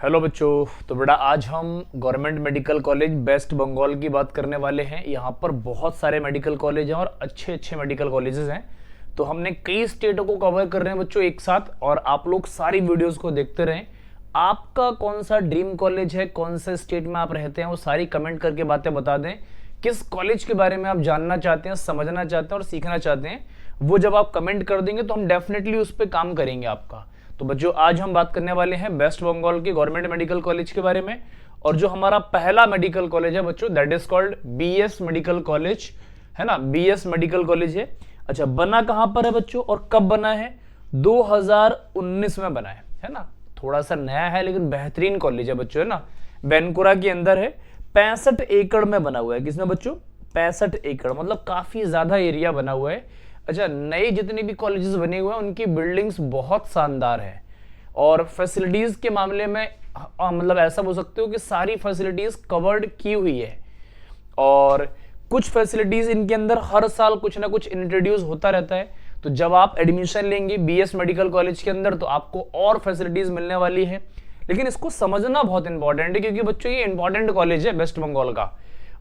Hello बच्चों। तो बेटा आज हम government medical college West Bengal की बात करने वाले हैं। यहाँ पर बहुत सारे मेडिकल कॉलेज हैं और अच्छे अच्छे मेडिकल कॉलेजेस हैं। तो हमने कई स्टेटों को कवर कर रहे हैं बच्चों एक साथ, और आप लोग सारी वीडियोस को देखते रहें। आपका कौन सा ड्रीम कॉलेज है, कौन से स्टेट में आप रहते हैं, वो सारी कमेंट करके बातें बता दें। किस कॉलेज के बारे में आप जानना चाहते हैं, समझना चाहते हैं और सीखना चाहते हैं, वो जब आप कमेंट कर देंगे तो हम डेफिनेटली उस पर काम करेंगे आपका। तो बच्चों आज हम बात करने वाले हैं वेस्ट बंगाल के गवर्नमेंट मेडिकल कॉलेज के बारे में। और जो हमारा पहला मेडिकल कॉलेज है बच्चों, that is called BS medical college, है ना। बीएस मेडिकल कॉलेज है। अच्छा, बना कहां पर है बच्चों और कब बना है? 2019 में बना है ना। थोड़ा सा नया है लेकिन बेहतरीन कॉलेज है बच्चों, है ना। बेनकुरा के अंदर है। 65 एकड़ में बना हुआ है। किसमें बच्चों? 65 एकड़, मतलब काफी ज्यादा एरिया बना हुआ है। अच्छा, नए जितने भी कॉलेजेस बने हुए हैं उनकी बिल्डिंग्स बहुत शानदार है, और फैसिलिटीज के मामले में मतलब ऐसा बोल सकते हो कि सारी फैसिलिटीज कवर्ड की हुई है। और कुछ फैसिलिटीज इनके अंदर हर साल कुछ ना कुछ इंट्रोड्यूस होता रहता है। तो जब आप एडमिशन लेंगे बीएस मेडिकल कॉलेज के अंदर तो आपको और फैसिलिटीज मिलने वाली है। लेकिन इसको समझना बहुत इंपॉर्टेंट है, क्योंकि बच्चों ये इंपॉर्टेंट कॉलेज है वेस्ट बंगाल का।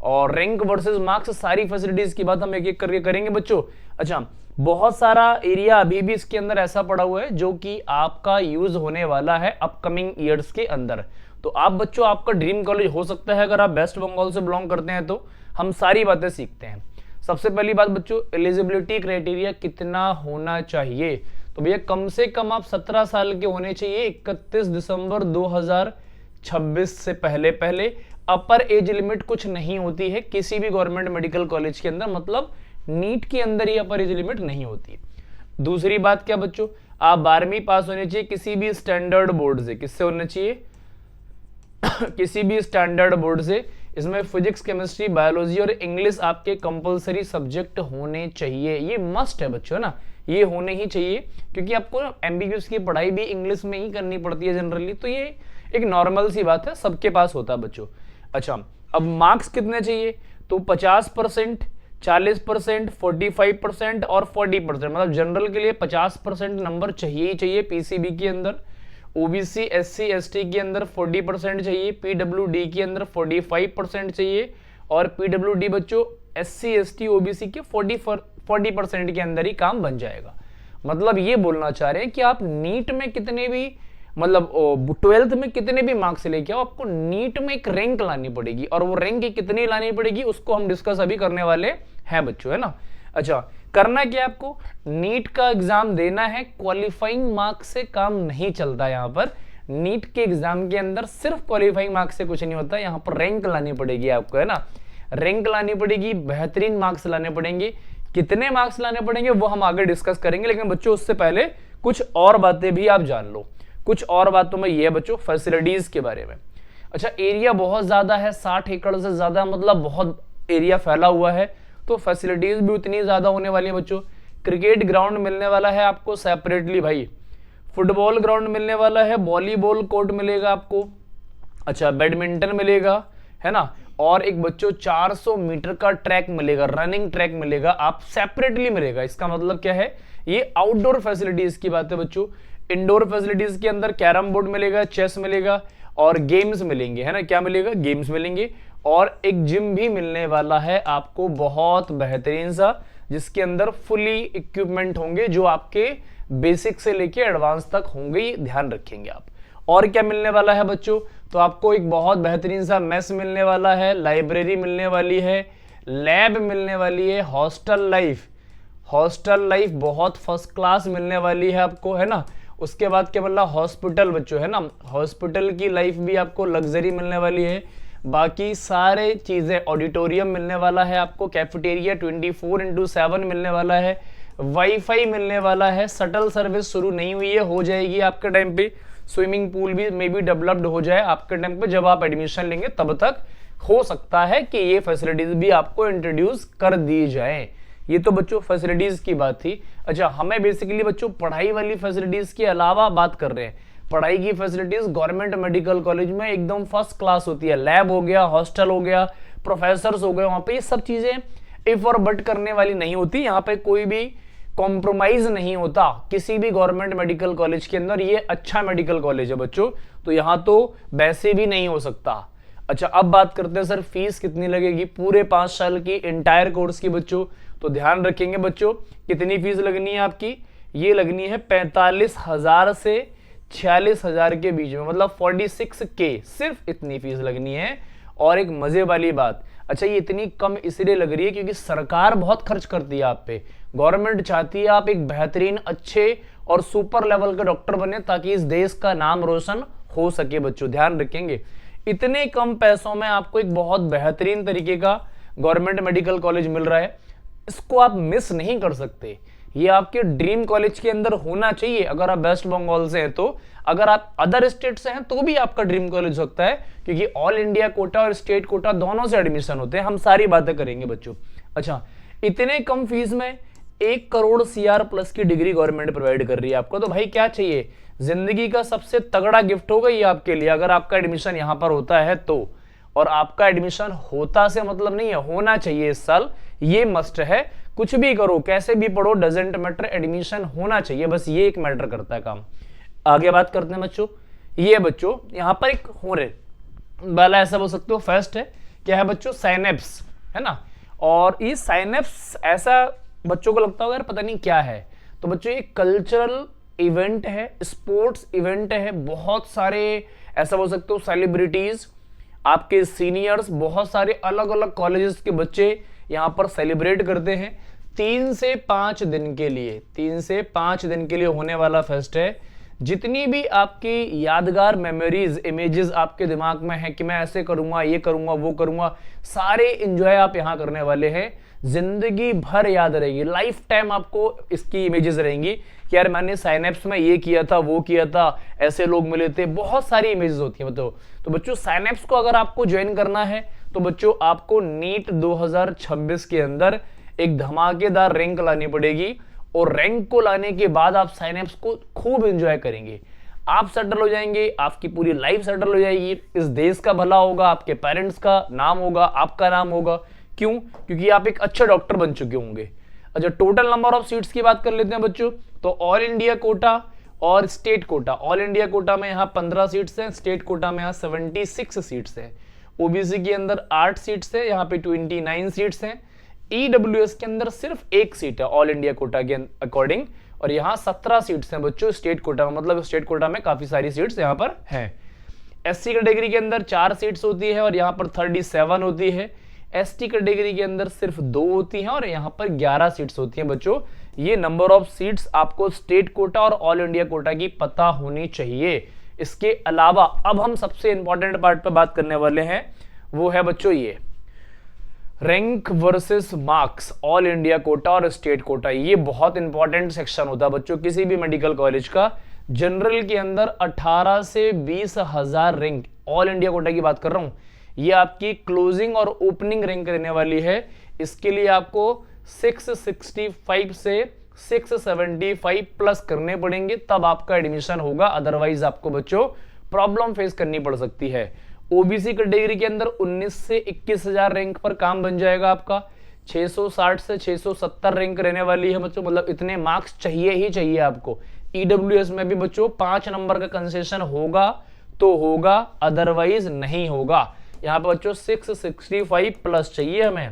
और रैंक वर्सेस मार्क्स, सारी फैसिलिटीज की बात हम एक एक करके करेंगे बच्चों। अच्छा, बहुत सारा एरिया अभी भी इसके अंदर ऐसा पड़ा हुआ है जो कि आपका यूज होने वाला है अपकमिंग ईयर्स के अंदर। तो आप बच्चों, आपका ड्रीम कॉलेज हो सकता है अगर आप वेस्ट बंगाल से बिलोंग करते हैं। तो हम सारी बातें सीखते हैं। सबसे पहली बात बच्चों, एलिजिबिलिटी क्राइटेरिया कितना होना चाहिए? तो भैया कम से कम आप 17 साल के होने चाहिए 31 दिसंबर 2026 से पहले। अपर एज लिमिट कुछ नहीं होती है किसी भी गवर्नमेंट मेडिकल कॉलेज के अंदर, मतलब नीट के अंदर ही अपर एज लिमिट नहीं होती। दूसरी बात क्या बच्चों, आप 12वीं पास होने चाहिए किसी भी स्टैंडर्ड बोर्ड से। किससे होना चाहिए? किसी भी स्टैंडर्ड बोर्ड से। इसमें फिजिक्स, केमिस्ट्री, बायोलॉजी और इंग्लिश आपके कंपलसरी सब्जेक्ट होने चाहिए। ये मस्ट है बच्चों ना, ये होने ही चाहिए, क्योंकि आपको एमबीबीएस की पढ़ाई भी इंग्लिश में ही करनी पड़ती है जनरली। तो ये एक नॉर्मल सी बात है, सबके पास होता है बच्चों। अच्छा, अब मार्क्स कितने चाहिए? तो 50%, 40%, 45% और 40%, मतलब जनरल के लिए 50% नंबर चाहिए ही चाहिए पीसीबी के अंदर। ओबीसी, एससी, एसटी के अंदर 40% चाहिए। पीडब्ल्यूडी के अंदर 45% चाहिए। और पीडब्ल्यूडी बच्चों एससी, एसटी, ओबीसी के 40% के अंदर ही काम बन जाएगा। मतलब ये बोलना चाह रहे हैं कि आप नीट में कितने भी, मतलब 12th में कितने भी मार्क्स लेके आओ, आपको नीट में एक रैंक लानी पड़ेगी। और वो रैंक कितनी लानी पड़ेगी उसको हम डिस्कस अभी करने वाले हैं बच्चों, है ना। अच्छा, करना क्या आपको? नीट का एग्जाम देना है। क्वालिफाइंग मार्क्स से काम नहीं चलता। यहाँ पर नीट के एग्जाम के अंदर सिर्फ क्वालिफाइंग मार्क्स से कुछ नहीं होता। यहाँ पर रैंक लानी पड़ेगी आपको, है ना। रैंक लानी पड़ेगी, बेहतरीन मार्क्स लाने पड़ेंगे। कितने मार्क्स लाने पड़ेंगे वो हम आगे डिस्कस करेंगे, लेकिन बच्चों उससे पहले कुछ और बातें भी आप जान लो। कुछ और बातों में ये बच्चों फैसिलिटीज के बारे में। अच्छा, एरिया बहुत ज्यादा है, 60 एकड़ से ज्यादा, मतलब बहुत एरिया फैला हुआ है। तो फैसिलिटीज भी उतनी ज्यादा होने वाली है बच्चों। क्रिकेट ग्राउंड मिलने वाला है आपको सेपरेटली भाई। फुटबॉल ग्राउंड मिलने वाला है, वॉलीबॉल कोर्ट मिलेगा आपको। अच्छा, बैडमिंटन मिलेगा, है ना। और एक बच्चों 400 मीटर का ट्रैक मिलेगा, रनिंग ट्रैक मिलेगा, आप सेपरेटली मिलेगा। इसका मतलब क्या है? ये आउटडोर फैसिलिटीज की बात है बच्चों। इंडोर फैसिलिटीज के अंदर कैरम बोर्ड मिलेगा, चेस मिलेगा और गेम्स मिलेंगे, है ना। क्या मिलेगा? गेम्स मिलेंगे। और एक जिम भी मिलने वाला है आपको, बहुत बेहतरीन सा, जिसके अंदर फुली इक्विपमेंट होंगे जो आपके बेसिक से लेके एडवांस तक होंगे, ये ध्यान रखेंगे आप। और क्या मिलने वाला है बच्चों? तो आपको एक बहुत बेहतरीन सा मेस मिलने वाला है, लाइब्रेरी मिलने वाली है, लैब मिलने वाली है, हॉस्टल लाइफ बहुत फर्स्ट क्लास मिलने वाली है आपको, है ना। उसके बाद क्या बोला? हॉस्पिटल बच्चों, है ना। हॉस्पिटल की लाइफ भी आपको लग्जरी मिलने वाली है। बाकी सारे चीजें, ऑडिटोरियम मिलने वाला है आपको, कैफेटेरिया 24/7 मिलने वाला है, वाईफाई मिलने वाला है। शटल सर्विस शुरू नहीं हुई है, हो जाएगी आपके टाइम पे। स्विमिंग पूल भी मे बी डेवलप्ड हो जाए आपके टाइम पे, जब आप एडमिशन लेंगे तब तक हो सकता है कि ये फैसिलिटीज भी आपको इंट्रोड्यूस कर दी जाए। ये तो बच्चों फैसिलिटीज की बात थी। अच्छा, हमें बेसिकली बच्चों पढ़ाई वाली फैसिलिटीज के अलावा बात कर रहे हैं। पढ़ाई की फैसिलिटीज गवर्नमेंट मेडिकल कॉलेज में एकदम फर्स्ट क्लास होती है। लैब हो गया, हॉस्टल हो गया, प्रोफेसर्स हो गए, वहां पे ये सब चीजें इफ और बट करने वाली नहीं होती। यहाँ पे कोई भी कॉम्प्रोमाइज नहीं होता किसी भी गवर्नमेंट मेडिकल कॉलेज के अंदर। ये अच्छा मेडिकल कॉलेज है बच्चों, तो यहां तो वैसे भी नहीं हो सकता। अच्छा, अब बात करते हैं सर फीस कितनी लगेगी पूरे 5 साल की इंटायर कोर्स की बच्चों। तो ध्यान रखेंगे बच्चों, कितनी फीस लगनी है आपकी, ये लगनी है 45,000 से 46,000 के बीच में, मतलब 46K, सिर्फ इतनी फीस लगनी है। और एक मजे वाली बात, अच्छा ये इतनी कम इसलिए लग रही है क्योंकि सरकार बहुत खर्च करती है आप पे। गवर्नमेंट चाहती है आप एक बेहतरीन, अच्छे और सुपर लेवल के डॉक्टर बने ताकि इस देश का नाम रोशन हो सके बच्चों। ध्यान रखेंगे, इतने कम पैसों में आपको एक बहुत बेहतरीन तरीके का गवर्नमेंट मेडिकल कॉलेज मिल रहा है, इसको आप मिस नहीं कर सकते। ये आपके ड्रीम कॉलेज के अंदर होना चाहिए अगर आप वेस्ट बंगाल से हैं तो। अगर आप अदर स्टेट से हैं तो भी आपका ड्रीम कॉलेज हो सकता है, क्योंकि ऑल इंडिया कोटा और स्टेट कोटा दोनों से एडमिशन होते हैं। हम सारी बातें करेंगे बच्चों। अच्छा, इतने कम फीस में 1 करोड़ CR प्लस की डिग्री गवर्नमेंट प्रोवाइड कर रही है आपको, तो भाई क्या चाहिए, जिंदगी का सबसे तगड़ा गिफ्ट होगा ये आपके लिए अगर आपका एडमिशन यहां पर होता है तो। और आपका एडमिशन होता से मतलब नहीं है, होना चाहिए इस साल, ये मस्ट है। कुछ भी करो, कैसे भी पढ़ो, डजेंट मैटर, एडमिशन होना चाहिए, बस ये एक मैटर करता है काम। आगे बात करते हैं बच्चों। ये बच्चों यहां पर एक होरे वाला ऐसा बोल सकते हो फेस्ट है, क्या है बच्चों, साइनेप्स है ना। और ये साइनेप्स ऐसा बच्चों को लगता होगा यार पता नहीं क्या है, तो बच्चों ये कल्चरल इवेंट है, स्पोर्ट्स इवेंट है। बहुत सारे ऐसा बोल सकते हो सेलिब्रिटीज, आपके सीनियर्स, बहुत सारे अलग अलग कॉलेजेस के बच्चे यहां पर सेलिब्रेट करते हैं। 3 से 5 दिन के लिए, 3 से 5 दिन के लिए होने वाला फेस्ट है। जितनी भी आपकी यादगार मेमोरीज, इमेजेस आपके दिमाग में है कि मैं ऐसे करूंगा, ये करूंगा, वो करूंगा, सारे एंजॉय आप यहां करने वाले हैं। जिंदगी भर याद रहेगी, लाइफ टाइम आपको इसकी इमेजेस रहेंगी कि यार मैंने साइनेप्स में ये किया था, वो किया था, ऐसे लोग मिले थे, बहुत सारी इमेजेस होती है मतलब। तो बच्चों साइनेप्स को अगर आपको ज्वाइन करना है तो बच्चों आपको नीट 2026 के अंदर एक धमाकेदार रैंक लानी पड़ेगी, और रैंक को लाने के बाद आप साइनेप्स को खूब एंजॉय करेंगे। आप सेटल हो जाएंगे, आपकी पूरी लाइफ सेटल हो जाएगी, इस देश का भला होगा, आपके पेरेंट्स का नाम होगा, आपका नाम होगा। क्यों? क्योंकि आप एक अच्छे डॉक्टर बन चुके होंगे। अच्छा, टोटल नंबर ऑफ सीट्स की बात कर लेते हैं बच्चों। तो ऑल इंडिया कोटा और state quota, all India quota में यहाँ 15 सीट्स हैं, स्टेट कोटा में यहाँ 76 सीट्स हैं। ओबीसी के अंदर 8 सीट्स है, यहाँ पे 29 सीट्स हैं। ईडब्ल्यूएस के अंदर सिर्फ 1 सीट है ऑल इंडिया कोटा के अकॉर्डिंग, और यहाँ 17 सीट्स हैं बच्चों स्टेट कोटा में, मतलब स्टेट कोटा में काफी सारी सीट्स यहाँ पर हैं। एससी कैटेगरी के अंदर 4 सीट्स होती है और यहाँ पर 37 होती है। एसटी कैटेगरी के अंदर सिर्फ 2 होती हैं और यहाँ पर 11 सीट्स होती हैं बच्चों। ये नंबर ऑफ सीट्स आपको स्टेट कोटा और ऑल इंडिया कोटा की पता होनी चाहिए। इसके अलावा अब हम सबसे इंपॉर्टेंट पार्ट पर बात करने वाले हैं, वो है बच्चों ये rank versus marks, all India quota और स्टेट कोटा। ये बहुत इंपॉर्टेंट सेक्शन होता है बच्चों किसी भी मेडिकल कॉलेज का। जनरल के अंदर 18 से 20 हजार रैंक, ऑल इंडिया कोटा की बात कर रहा हूं, ये आपकी क्लोजिंग और ओपनिंग रैंक रहने वाली है। इसके लिए आपको 665 से 675 प्लस करने पड़ेंगे, तब आपका एडमिशन होगा, अदरवाइज आपको बच्चों प्रॉब्लम फेस करनी पड़ सकती है। ओबीसी कैटेगरी के अंदर 19 से 21 हजार रैंक पर काम बन जाएगा आपका। 660 से 670 रैंक रहने वाली है बच्चों, मतलब इतने मार्क्स चाहिए ही चाहिए आपको। ईडब्ल्यूएस में भी बच्चों 5 नंबर का कंसेशन होगा तो होगा, अदरवाइज नहीं होगा। यहाँ पे बच्चों 665 प्लस चाहिए हमें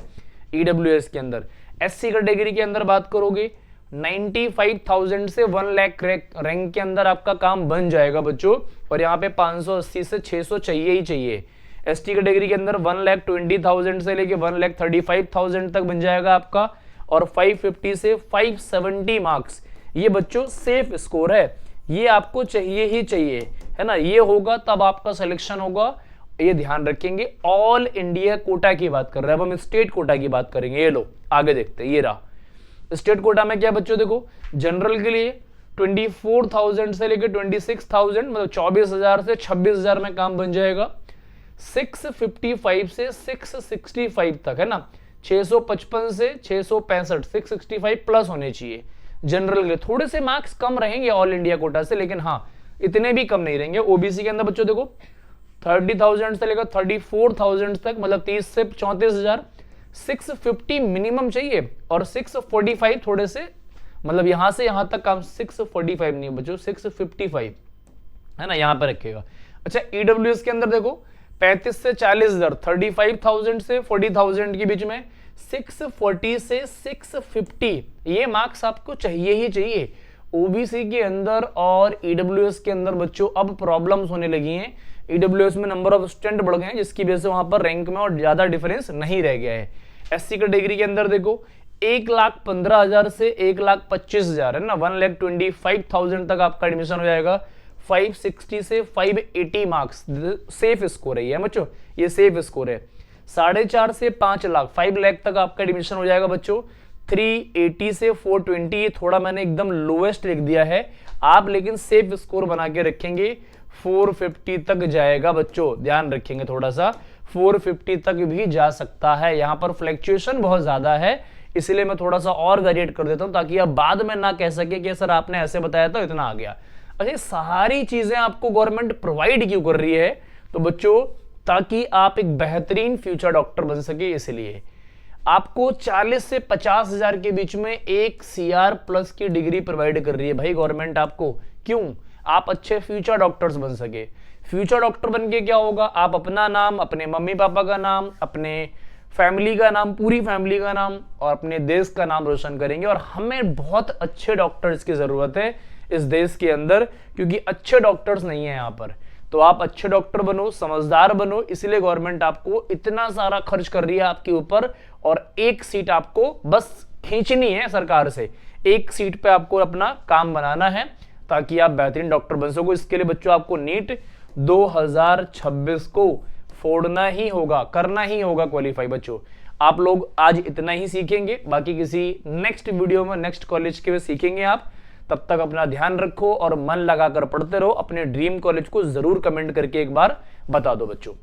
ईडब्ल्यूएस के अंदर। एससी कैटेगरी के अंदर बात करोगे 95,000 से 1 लाख रैंक के अंदर आपका काम बन जाएगा बच्चों, और यहाँ पे 580 से 600 चाहिए ही चाहिए। एसटी कैटेगरी के अंदर 1,20,000 से लेके 1,35,000 तक बन जाएगा आपका, और 550 से 570 मार्क्स, ये बच्चों सेफ स्कोर है, ये आपको चाहिए ही चाहिए, है ना। ये होगा तब आपका सिलेक्शन होगा, ये ध्यान रखेंगे। ऑल इंडिया कोटा की बात कर रहे हैं, अब हम स्टेट कोटा की बात करेंगे। ये लो आगे देखते हैं, ये रहा स्टेट कोटा में क्या बच्चों, देखो जनरल के लिए 24,000 से लेकर 26,000, मतलब 24,000 से 26,000 में काम बन जाएगा। 655 से 665 तक, है ना, 655 से 665, 665 प्लस होने चाहिए जनरल के लिए। थोड़े से मार्क्स कम रहेंगे ऑल इंडिया कोटा से, लेकिन हाँ इतने भी कम नहीं रहेंगे। ओबीसी के अंदर बच्चों देखो 30,000 से लेकर 34,000 तक, मतलब 30 से 34,000, 650 मिनिमम चाहिए, और 645 थोड़े से, मतलब यहां से यहां तक काम 645 नहीं बच्चों, 655 है ना, यहां पर रखेगा। अच्छा, ईडब्ल्यूएस के अंदर देखो 35 से 40,000, 35,000 से 40,000 के बीच में 640 से 650 ये मार्क्स आपको चाहिए ही चाहिए। ओबीसी के अंदर और ईडब्ल्यूएस के अंदर बच्चों अब प्रॉब्लम्स होने लगी हैं। ईडब्ल्यूएस में नंबर ऑफ स्टूडेंट बढ़ गए हैं, जिसकी वजह से वहां पर रैंक में और ज्यादा डिफरेंस नहीं रह गया है। एससी कैटेगरी के अंदर देखो 1,15,000 से 1,25,000 है ना, 1,25,000 तक आपका एडमिशन हो जाएगा। 560 से 580 मार्क्स सेफ स्कोर है ये बच्चों, ये सेफ स्कोर है। 4.5 से 5 लाख 5 लाख तक आपका एडमिशन हो जाएगा बच्चों। 380 से 420 ये थोड़ा मैंने एकदम लोएस्ट लिख दिया है आप, लेकिन सेफ स्कोर बना के रखेंगे 450 तक जाएगा बच्चों, ध्यान रखेंगे थोड़ा सा, 450 तक भी जा सकता है। यहां पर फ्लक्चुएशन बहुत ज्यादा है, इसलिए मैं थोड़ा सा और वेरिएट कर देता हूं ताकि आप बाद में ना कह सके कि सर आपने ऐसे बताया तो इतना आ गया। अच्छा, सारी चीजें आपको गवर्नमेंट प्रोवाइड क्यों कर रही है? तो बच्चों ताकि आप एक बेहतरीन फ्यूचर डॉक्टर बन सके, इसलिए आपको 40 से 50,000 के बीच में एक CR प्लस की डिग्री प्रोवाइड कर रही है भाई गवर्नमेंट आपको। क्यों? आप अच्छे फ्यूचर डॉक्टर्स बन सके। फ्यूचर डॉक्टर बन के क्या होगा, आप अपना नाम, अपने मम्मी पापा का नाम, अपने फैमिली का नाम, पूरी फैमिली का नाम और अपने देश का नाम रोशन करेंगे। और हमें बहुत अच्छे डॉक्टर्स की जरूरत है इस देश के अंदर, क्योंकि अच्छे डॉक्टर्स नहीं है यहाँ पर। तो आप अच्छे डॉक्टर बनो, समझदार बनो, इसलिए गवर्नमेंट आपको इतना सारा खर्च कर रही है आपके ऊपर। और एक सीट आपको बस खींचनी है सरकार से, एक सीट पे आपको अपना काम बनाना है ताकि आप बेहतरीन डॉक्टर बन सको। इसके लिए बच्चों आपको नीट 2026 को फोड़ना ही होगा, करना ही होगा क्वालिफाई। बच्चों आप लोग आज इतना ही सीखेंगे, बाकी किसी नेक्स्ट वीडियो में नेक्स्ट कॉलेज के भी सीखेंगे आप। तब तक अपना ध्यान रखो और मन लगाकर पढ़ते रहो। अपने ड्रीम कॉलेज को जरूर कमेंट करके एक बार बता दो बच्चों।